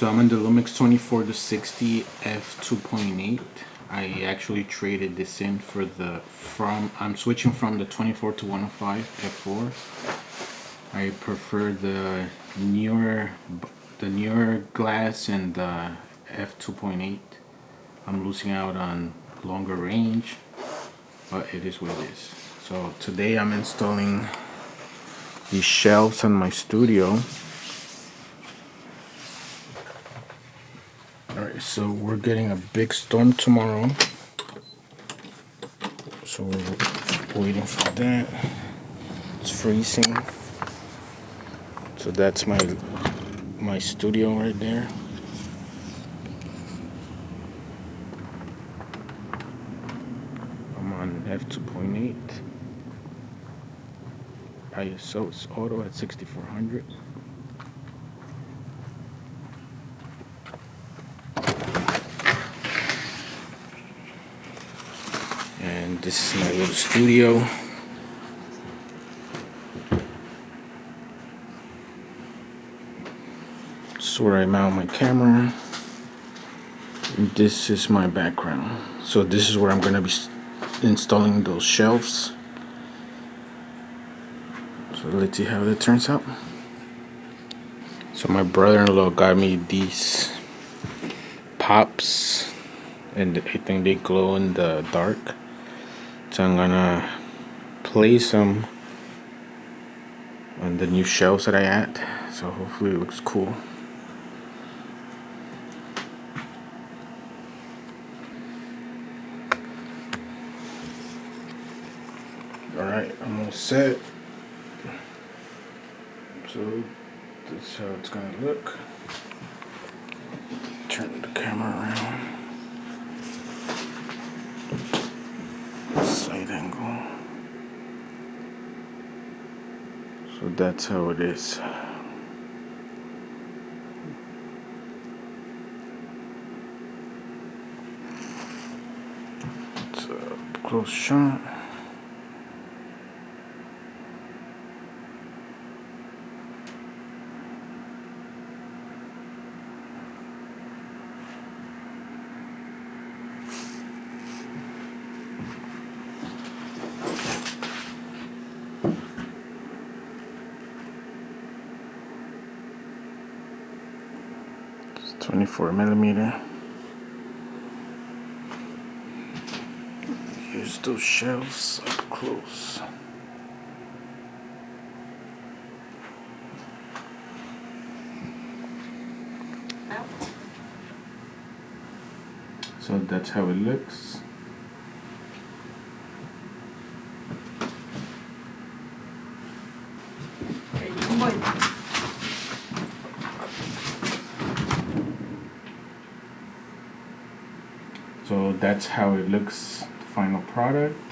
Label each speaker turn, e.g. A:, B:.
A: So I'm in the Lumix 24 to 60 F2.8. I actually traded this in for I'm switching from the 24 to 105 F4. I prefer the newer glass and the F2.8. I'm losing out on longer range, but it is what it is. So today I'm installing these shelves in my studio. Alright, so we're getting a big storm tomorrow. So we're waiting for that. It's freezing. So that's my studio right there. I'm on F2.8. ISO is auto at 6400. And this is my little studio. This is where I mount my camera. And this is my background. So this is where I'm gonna be installing those shelves. So let's see how that turns out. So my brother-in-law got me these pops, and I think they glow in the dark. So I'm gonna place them on the new shelves that I add. So hopefully it looks cool. Alright, I'm all set. So that's how it's gonna look. Turn the camera around. Side angle. So that's how it is. It's a close shot. It's 24mm. Here's those shelves up close. So that's how it looks. So that's how it looks, the final product.